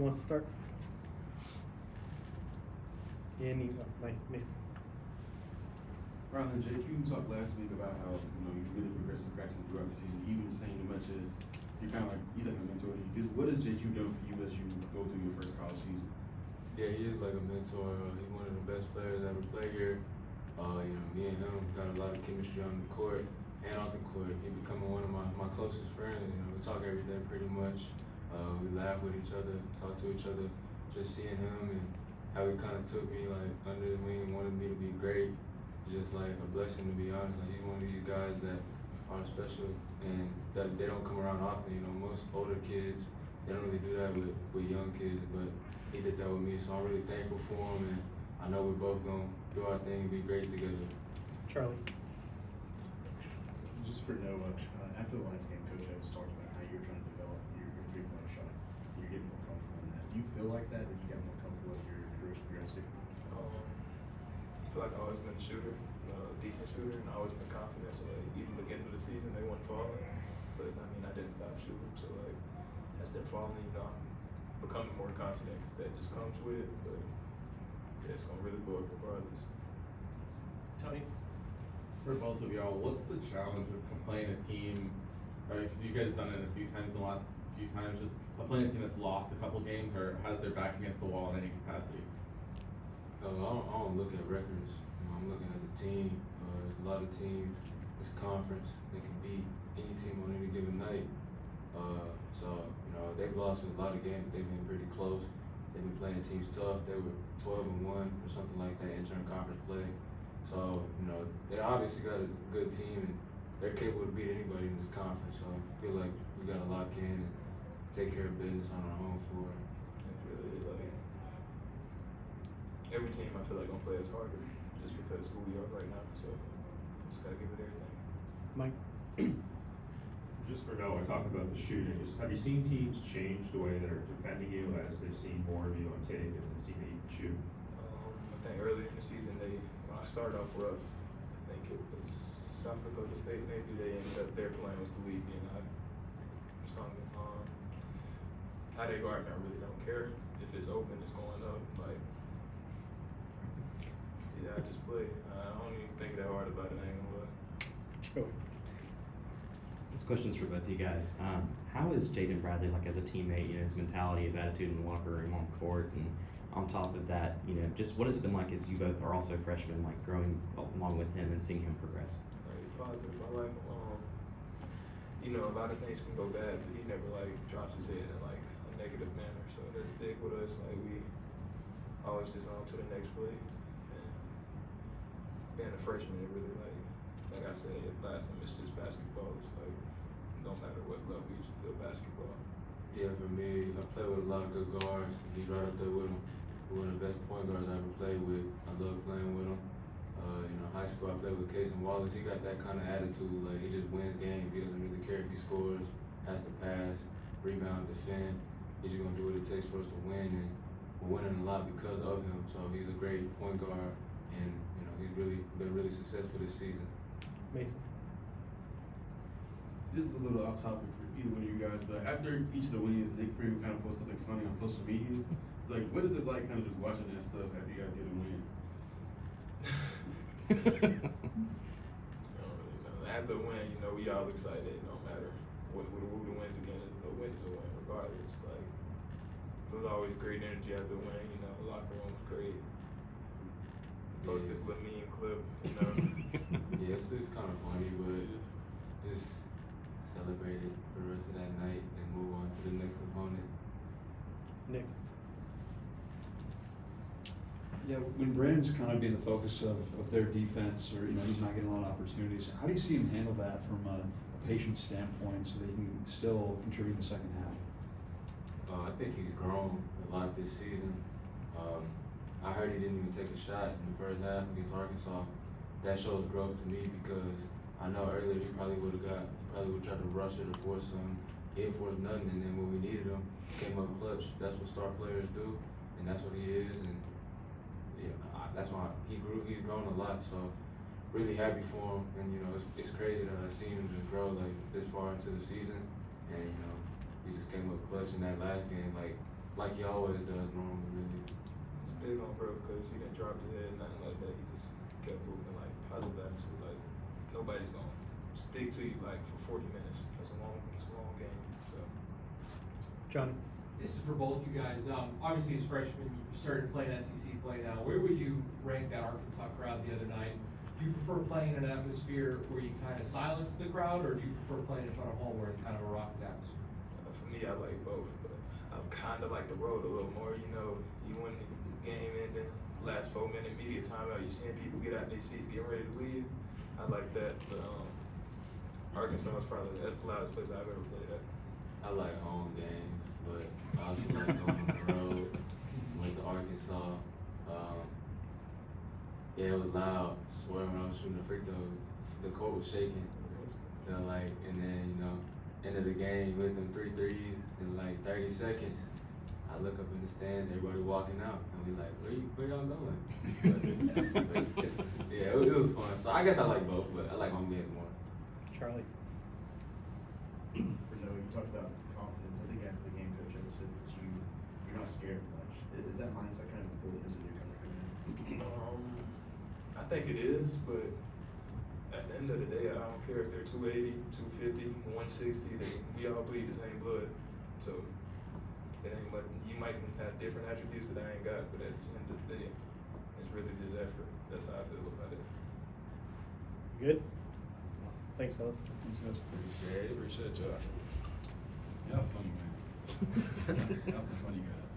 Who wants to start? Nice, Mason. Rylan, Jake, you talked last week about how you really progressed in practice throughout the season, even saying as much as you're kind of like he's like a mentor. Just what has Jake done for you as you go through your first college season? Yeah, he is like a mentor. He's one of the best players that ever played here. Me and him got a lot of chemistry on the court and off the court. He becoming one of my closest friends. We talk every day pretty much. We laugh with each other, talk to each other. Just seeing him and how he kind of took me like under his wing and wanted me to be great. Just like a blessing, to be honest. Like he's one of these guys that are special and that they don't come around often. Most older kids, they don't really do that with young kids, but he did that with me. So I'm really thankful for him, and I know we're both gonna do our thing and be great together. Charlie. Just for Noah, after the last game, Coach Evans talked about how you're trying to develop your three-point shot. You're getting more comfortable in that. Do you feel like that you got more comfortable as your career's progressed? I feel like I've always been a shooter, a decent shooter, and I've always been confident. So like even beginning of the season, they weren't falling, but I didn't stop shooting. So like as they're falling, I'm becoming more confident because that just comes with it. But yeah, it's gonna really go up regardless. Tony. For both of y'all, what's the challenge of playing a team? Because you guys have done it a few times in the last few times. Just playing a team that's lost a couple games or has their back against the wall in any capacity. I don't look at records. I'm looking at the team. A lot of teams, this conference, they can beat any team on any given night. They've lost a lot of games. They've been pretty close. They've been playing teams tough. They were 12-1 or something like that inter conference play. So they obviously got a good team and they're capable to beat anybody in this conference. So I feel like we got to lock in and take care of business on our home floor. Really, like every team, I feel like gonna play us harder just because who we are right now. So just gotta give it everything. Mike. Just for Noah, talking about the shooting, have you seen teams change the way they're defending you as they've seen more of you on tape and they've seen that you can shoot? I think early in the season, when I started off rough, I think it was South Dakota State maybe, they ended up, their plan was to leave me and I stung them. How they guard me, I really don't care. If it's open, it's going up. Like, yeah, I just play. I don't even think that hard about it, I ain't gonna lie. Joey. This question's for both of you guys. How is Jaden Bradley like as a teammate? His mentality, his attitude in the locker room, on court, and on top of that, just what has it been like as you both are also freshmen, like growing along with him and seeing him progress? Very positive. I like him. A lot of things can go bad, but he never drops his head in a negative manner. So that's big with us. We always just on to the next play. And being a freshman, it really like I said last time, it's just basketball. It's no matter what level, you still basketball. Yeah, for me, I play with a lot of good guards. He's right up there with them. He's one of the best point guards I ever played with. I love playing with him. High school I played with Casey Wallace. He got that kind of attitude. He just wins games. He doesn't really care if he scores, has to pass, rebound, defend. He's just gonna do what it takes for us to win, and we're winning a lot because of him. So he's a great point guard, and he's really been really successful this season. Mason. This is a little off topic for either one of you guys, but after each of the wins, Nick Pring kind of post something funny on social media. It's what is it like kind of just watching that stuff after you guys get a win? I don't really know. After the win, we all excited. No matter who the wins again, the win is a win regardless. There's always great energy after the win. The locker room was great. Post this little meme clip. Yeah, it's kind of funny, but just celebrate it for the rest of that night and move on to the next opponent. Nick. Yeah, when Brandon's kind of being the focus of their defense, or he's not getting a lot of opportunities, how do you see him handle that from a patient standpoint so that he can still contribute in the second half? I think he's grown a lot this season. I heard he didn't even take a shot in the first half against Arkansas. That shows growth to me because I know earlier he probably would have tried to rush it or force him. He didn't force nothing, and then when we needed him, came up clutch. That's what star players do, and that's what he is. And that's why he's grown a lot. So really happy for him, and it's crazy that I've seen him just grow this far into the season, and he just came up clutch in that last game. like he always does normally, really. Big on bro because he didn't drop his head, nothing like that. He just kept moving like positive attitude. Like nobody's gonna stick to you like for 40 minutes. It's a long game. So Johnny. This is for both you guys. Obviously, as freshmen, you started playing SEC play now. Where would you rank that Arkansas crowd the other night? Do you prefer playing in an atmosphere where you kind of silence the crowd, or do you prefer playing in front of home where it's kind of a raucous atmosphere? for me, I like both, but I kind of like the road a little more. You know, you win the game in the last 4-minute media timeout. You seeing people get out their seats, getting ready to leave. I like that, but Arkansas is probably that's the loudest place I've ever played at. I like home games, but I also like going on the road. Went to Arkansas. Yeah, it was loud. I swear when I was shooting the free throw, the court was shaking. You know, like, and then, you know, end of the game, we hit them 3 threes in like 30 seconds. I look up in the stand, everybody walking out, and we like, where y'all going? but yeah, it was fun. So I guess I like both, but I like home games more. Charlie. For Noah, you talked about confidence. I think after the game, Coach Evans said that you're not scared much. Is that mindset kind of important as a newcomer coming in? I think it is, but at the end of the day, I don't care if they're 280, 250, 160. We all bleed the same blood, so it ain't much. You might have different attributes that I ain't got, but at the end of the day, it's really just effort. That's how I feel about it. Good. Awesome. Thanks, fellas. Thanks, guys. Appreciate it. Appreciate you. Yeah, funny man. That was a funny guy.